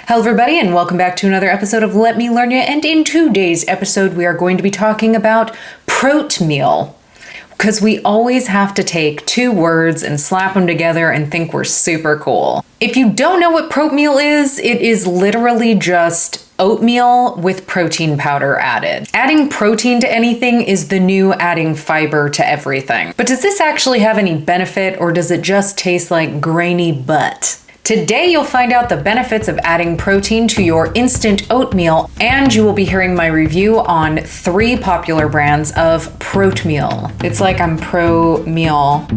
Hello everybody and welcome back to another episode of Let Me Learn Ya, and in today's episode we are going to be talking about Proatmeal, because we always have to take two words and slap them together and think we're super cool. If you don't know what Proatmeal is, it is literally just oatmeal with protein powder added. Adding protein to anything is the new adding fiber to everything. But does this actually have any benefit, or does it just taste like grainy butt? Today you'll find out the benefits of adding protein to your instant oatmeal, and you will be hearing my review on 3 popular brands of Proatmeal. It's like I'm pro-meal.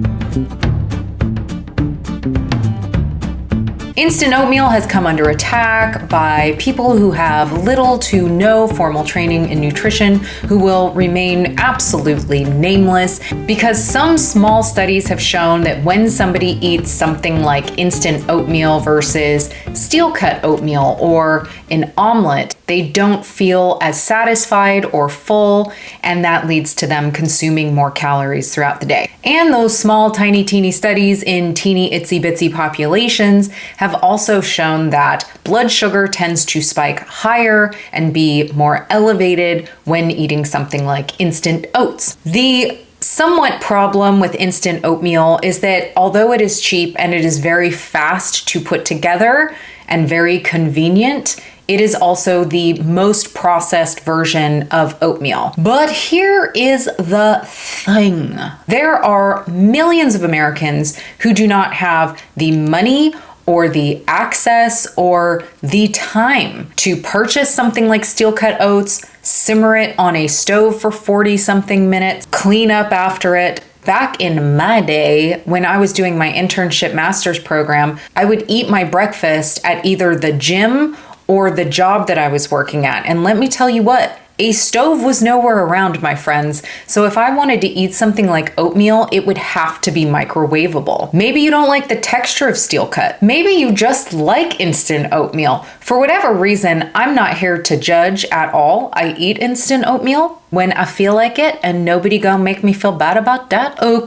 Instant oatmeal has come under attack by people who have little to no formal training in nutrition, who will remain absolutely nameless, because some small studies have shown that when somebody eats something like instant oatmeal versus steel-cut oatmeal or an omelet, they don't feel as satisfied or full, and that leads to them consuming more calories throughout the day. And those small, tiny, teeny studies in teeny, itsy bitsy populations have also shown that blood sugar tends to spike higher and be more elevated when eating something like instant oats. The somewhat problem with instant oatmeal is that although it is cheap and it is very fast to put together and very convenient, it is also the most processed version of oatmeal. But here is the thing. There are millions of Americans who do not have the money or the access or the time to purchase something like steel-cut oats, simmer it on a stove for 40-something minutes, clean up after it. Back in my day, when I was doing my internship master's program, I would eat my breakfast at either the gym or the job that I was working at. And let me tell you what, a stove was nowhere around, my friends. So if I wanted to eat something like oatmeal, it would have to be microwavable. Maybe you don't like the texture of steel cut. Maybe you just like instant oatmeal. For whatever reason, I'm not here to judge at all. I eat instant oatmeal when I feel like it, and nobody gonna make me feel bad about that. Oh,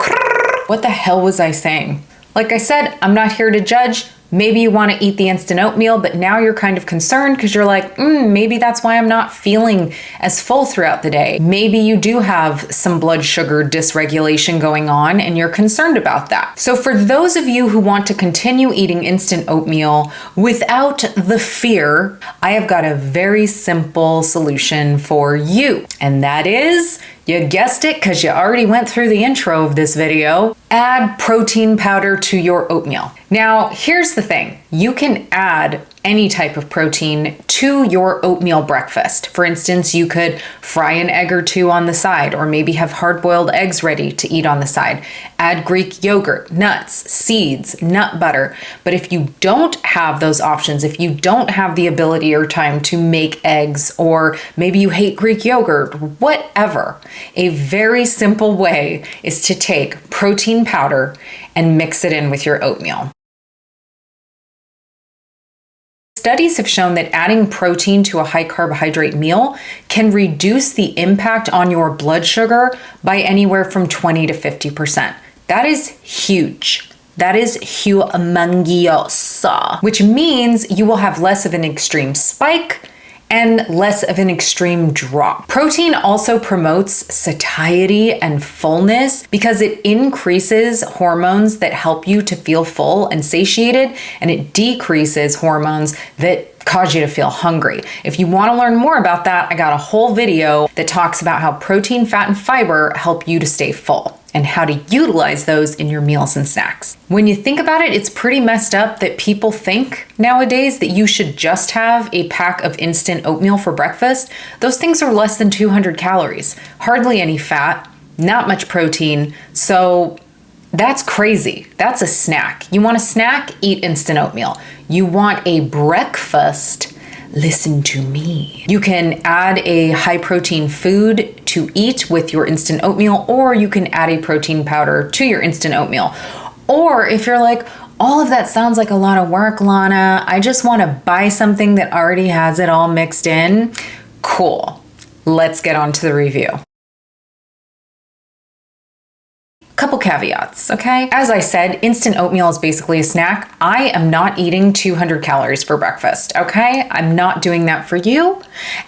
what the hell was I saying? Like I said, I'm not here to judge. Maybe you want to eat the instant oatmeal, but now you're kind of concerned because you're like, maybe that's why I'm not feeling as full throughout the day. Maybe you do have some blood sugar dysregulation going on and you're concerned about that. So for those of you who want to continue eating instant oatmeal without the fear, I have got a very simple solution for you. And that is, you guessed it because you already went through the intro of this video, add protein powder to your oatmeal. Now, here's the thing. You can add any type of protein to your oatmeal breakfast. For instance, you could fry an egg or two on the side, or maybe have hard-boiled eggs ready to eat on the side. Add Greek yogurt, nuts, seeds, nut butter. But if you don't have those options, if you don't have the ability or time to make eggs, or maybe you hate Greek yogurt, whatever, a very simple way is to take protein powder and mix it in with your oatmeal. Studies have shown that adding protein to a high carbohydrate meal can reduce the impact on your blood sugar by anywhere from 20 to 50%. That is huge. That is humongous, which means you will have less of an extreme spike and less of an extreme drop. Protein also promotes satiety and fullness because it increases hormones that help you to feel full and satiated, and it decreases hormones that cause you to feel hungry. If you want to learn more about that, I got a whole video that talks about how protein, fat, and fiber help you to stay full and how to utilize those in your meals and snacks. When you think about it, it's pretty messed up that people think nowadays that you should just have a pack of instant oatmeal for breakfast. Those things are less than 200 calories, hardly any fat, not much protein. So that's crazy. That's a snack. You want a snack? Eat instant oatmeal. You want a breakfast? Listen to me. You can add a high protein food to eat with your instant oatmeal, or you can add a protein powder to your instant oatmeal. Or if you're like, all of that sounds like a lot of work, Lana, I just want to buy something that already has it all mixed in. Cool. Let's get on to the review. Couple caveats, okay? As I said, instant oatmeal is basically a snack. I am not eating 200 calories for breakfast, okay? I'm not doing that for you,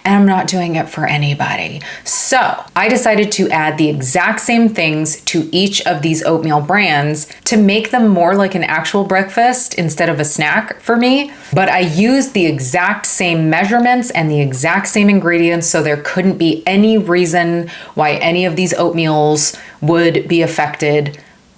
and I'm not doing it for anybody. So I decided to add the exact same things to each of these oatmeal brands to make them more like an actual breakfast instead of a snack for me. But I used the exact same measurements and the exact same ingredients, so there couldn't be any reason why any of these oatmeals would be affected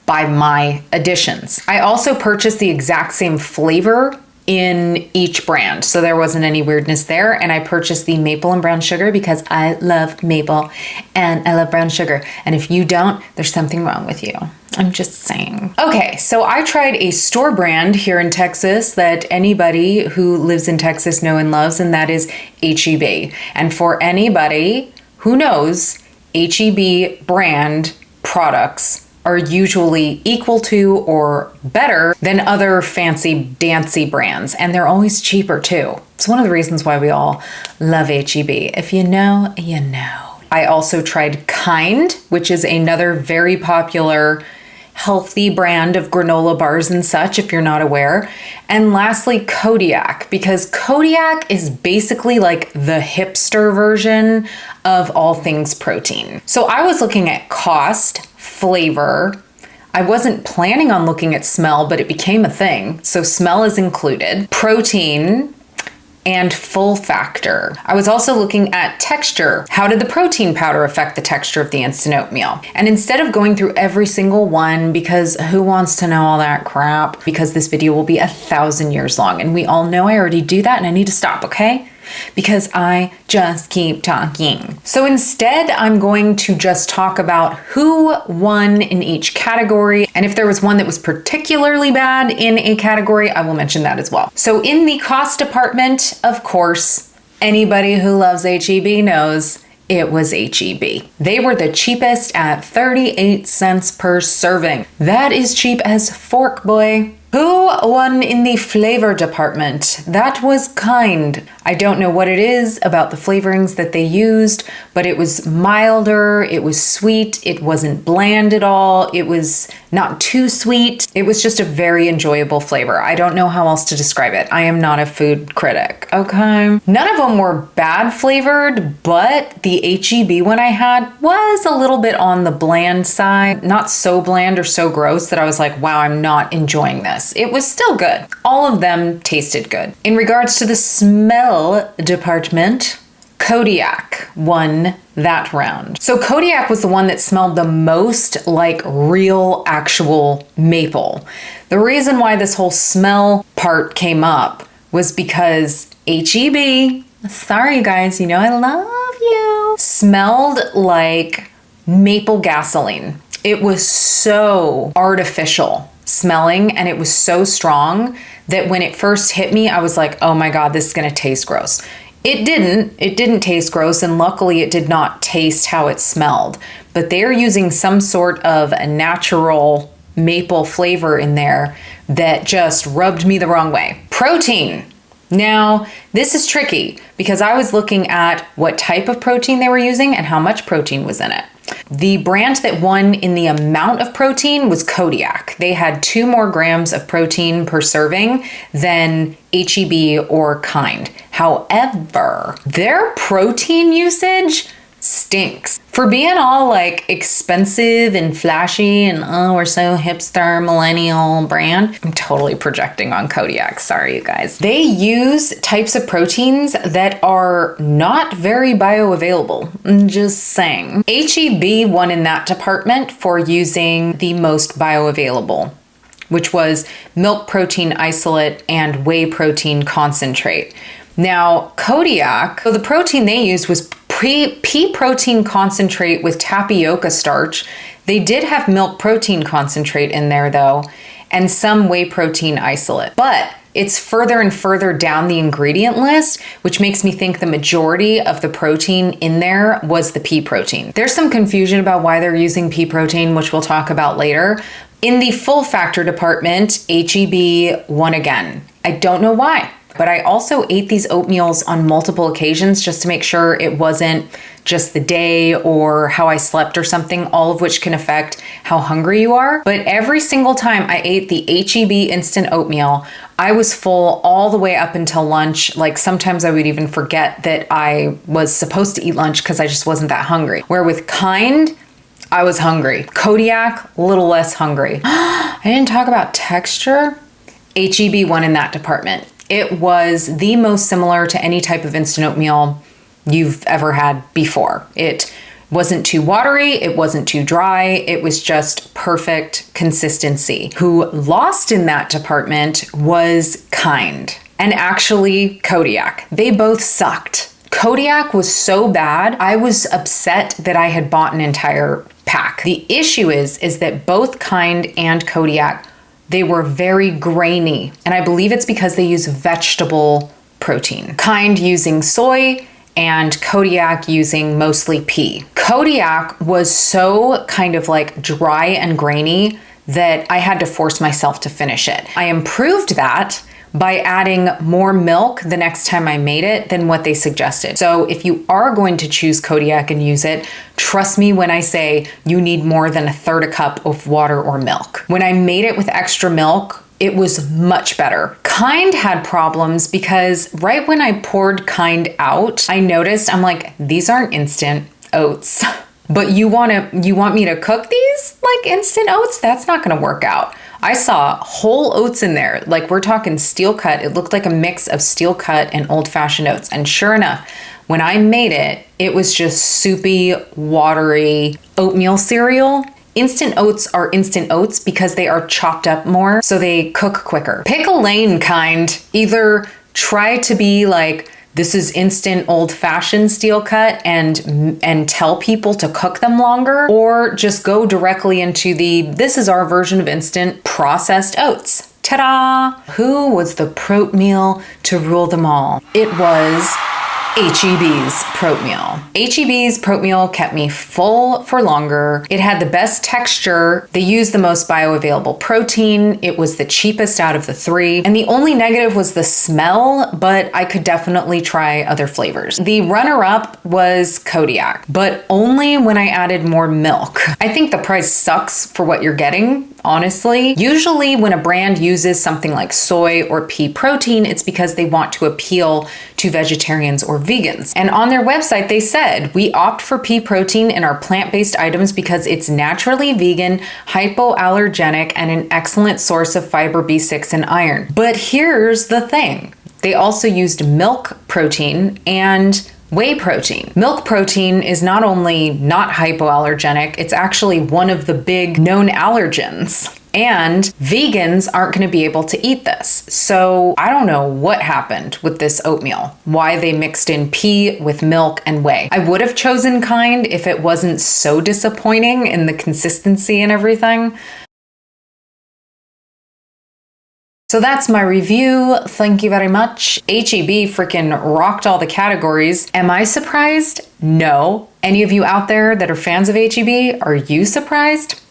by my additions. I also purchased the exact same flavor in each brand, so there wasn't any weirdness there. And I purchased the maple and brown sugar because I love maple and I love brown sugar. And if you don't, there's something wrong with you. I'm just saying. Okay, so I tried a store brand here in Texas that anybody who lives in Texas knows and loves, and that is HEB. And for anybody who knows, HEB brand products are usually equal to or better than other fancy dancy brands, and they're always cheaper too. It's one of the reasons why we all love HEB. If you know, you know. I also tried Kind, which is another very popular healthy brand of granola bars and such, if you're not aware. And lastly, Kodiak, because Kodiak is basically like the hipster version of all things protein. So I was looking at cost, flavor. I wasn't planning on looking at smell, but it became a thing. So smell is included. Protein and full factor. I was also looking at texture. How did the protein powder affect the texture of the instant oatmeal? And instead of going through every single one, because who wants to know all that crap? Because this video will be 1,000 years long, and we all know I already do that and I need to stop, okay? Because I just keep talking. So instead, I'm going to just talk about who won in each category. And if there was one that was particularly bad in a category, I will mention that as well. So in the cost department, of course, anybody who loves HEB knows it was HEB. They were the cheapest at 38 cents per serving. That is cheap as fork, boy. Who won in the flavor department? That was Kind. I don't know what it is about the flavorings that they used, but it was milder, it was sweet, it wasn't bland at all, it was not too sweet. It was just a very enjoyable flavor. I don't know how else to describe it. I am not a food critic, okay? None of them were bad flavored, but the HEB one I had was a little bit on the bland side. Not so bland or so gross that I was like, wow, I'm not enjoying this. It was still good. All of them tasted good. In regards to the smell department, Kodiak won that round. So Kodiak was the one that smelled the most like real actual maple. The reason why this whole smell part came up was because HEB, sorry you guys, you know I love you, smelled like maple gasoline. It was so artificial smelling, and it was so strong that when it first hit me, I was like, oh my God, this is gonna taste gross. It didn't taste gross, and luckily it did not taste how it smelled. But they're using some sort of a natural maple flavor in there that just rubbed me the wrong way. Protein. Now, this is tricky because I was looking at what type of protein they were using and how much protein was in it. The brand that won in the amount of protein was Kodiak. They had 2 more grams of protein per serving than HEB or Kind. However, their protein usage stinks. For being all like expensive and flashy and oh, we're so hipster millennial brand, I'm totally projecting on Kodiak. Sorry, you guys. They use types of proteins that are not very bioavailable. I'm just saying. HEB won in that department for using the most bioavailable, which was milk protein isolate and whey protein concentrate. Now, Kodiak, so the protein they used was pea protein concentrate with tapioca starch. They did have milk protein concentrate in there though, and some whey protein isolate. But it's further and further down the ingredient list, which makes me think the majority of the protein in there was the pea protein. There's some confusion about why they're using pea protein, which we'll talk about later. In the full factor department, HEB won again. I don't know why. But I also ate these oatmeals on multiple occasions just to make sure it wasn't just the day or how I slept or something, all of which can affect how hungry you are. But every single time I ate the HEB instant oatmeal, I was full all the way up until lunch. Like sometimes I would even forget that I was supposed to eat lunch because I just wasn't that hungry. Where with Kind, I was hungry. Kodiak, a little less hungry. I didn't talk about texture. HEB won in that department. It was the most similar to any type of instant oatmeal you've ever had before. It wasn't too watery, it wasn't too dry, it was just perfect consistency. Who lost in that department was Kind, and actually Kodiak. They both sucked. Kodiak was so bad, I was upset that I had bought an entire pack. The issue is that both Kind and Kodiak, they were very grainy, and I believe it's because they use vegetable protein. Kind using soy, and Kodiak using mostly pea. Kodiak was so kind of like dry and grainy that I had to force myself to finish it. I improved that by adding more milk the next time I made it than what they suggested. So if you are going to choose Kodiak and use it, trust me when I say you need more than 1/3 cup of water or milk. When I made it with extra milk, it was much better. Kind had problems because right when I poured Kind out, I noticed, I'm like, these aren't instant oats. But you want me to cook these like instant oats? That's not gonna work out. I saw whole oats in there. Like we're talking steel cut. It looked like a mix of steel cut and old-fashioned oats. And sure enough, when I made it, it was just soupy, watery oatmeal cereal. Instant oats are instant oats because they are chopped up more, so they cook quicker. Pick a lane, Kind. Either try to be like, this is instant old-fashioned steel cut and tell people to cook them longer, or just go directly into this is our version of instant processed oats. Ta-da! Who was the Proatmeal to rule them all? It was HEB's Proatmeal. HEB's Proatmeal kept me full for longer. It had the best texture. They used the most bioavailable protein. It was the cheapest out of the three. And the only negative was the smell, but I could definitely try other flavors. The runner-up was Kodiak, but only when I added more milk. I think the price sucks for what you're getting, honestly. Usually when a brand uses something like soy or pea protein, it's because they want to appeal to vegetarians or vegans. And on their website, they said, we opt for pea protein in our plant-based items because it's naturally vegan, hypoallergenic, and an excellent source of fiber B6 and iron. But here's the thing. They also used milk protein and whey protein. Milk protein is not only not hypoallergenic, it's actually one of the big known allergens. And vegans aren't going to be able to eat this. So I don't know what happened with this oatmeal, why they mixed in pea with milk and whey. I would have chosen Kind if it wasn't so disappointing in the consistency and everything. So that's my review. Thank you very much. HEB freaking rocked all the categories. Am I surprised? No. Any of you out there that are fans of HEB, are you surprised?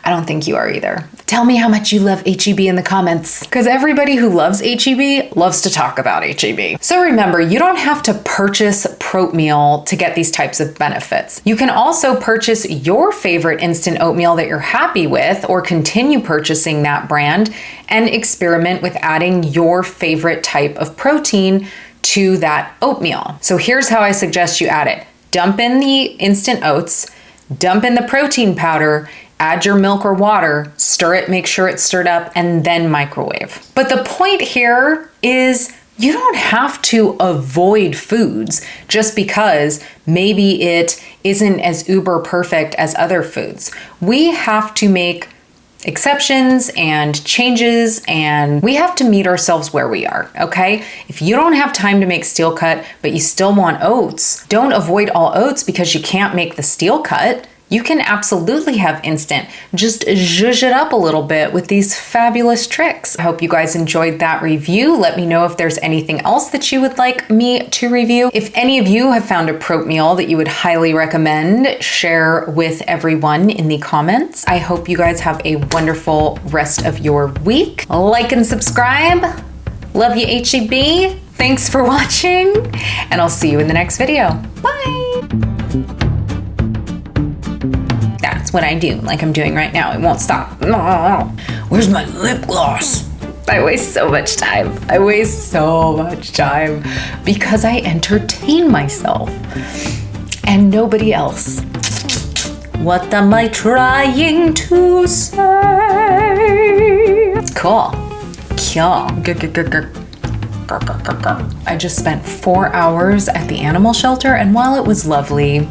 I don't think you are either. Tell me how much you love HEB in the comments, because everybody who loves HEB loves to talk about HEB. So remember, you don't have to purchase Proatmeal to get these types of benefits. You can also purchase your favorite instant oatmeal that you're happy with, or continue purchasing that brand and experiment with adding your favorite type of protein to that oatmeal. So here's how I suggest you add it. Dump in the instant oats, dump in the protein powder, add your milk or water, stir it, make sure it's stirred up, and then microwave. But the point here is you don't have to avoid foods just because maybe it isn't as uber perfect as other foods. We have to make exceptions and changes, and we have to meet ourselves where we are, okay? If you don't have time to make steel cut, but you still want oats, don't avoid all oats because you can't make the steel cut. You can absolutely have instant. Just zhuzh it up a little bit with these fabulous tricks. I hope you guys enjoyed that review. Let me know if there's anything else that you would like me to review. If any of you have found a Proatmeal that you would highly recommend, share with everyone in the comments. I hope you guys have a wonderful rest of your week. Like and subscribe. Love you, HEB. Thanks for watching, and I'll see you in the next video. Bye. That's what I do, like I'm doing right now. It won't stop. Where's my lip gloss? I waste so much time. Because I entertain myself and nobody else. What am I trying to say? Cool. I just spent 4 hours at the animal shelter, and while it was lovely,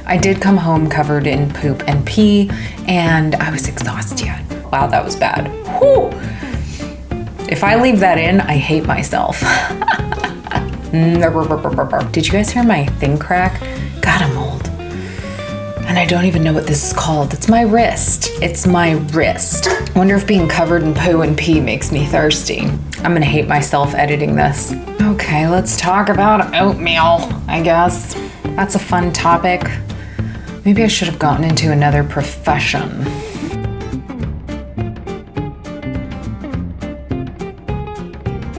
I did come home covered in poop and pee, and I was exhausted. Wow, that was bad. Whew. If I leave that in, I hate myself. Did you guys hear my thing crack? God, I'm old. And I don't even know what this is called. It's my wrist. Wonder if being covered in poo and pee makes me thirsty. I'm gonna hate myself editing this. Okay, let's talk about oatmeal, I guess. That's a fun topic. Maybe I should have gotten into another profession.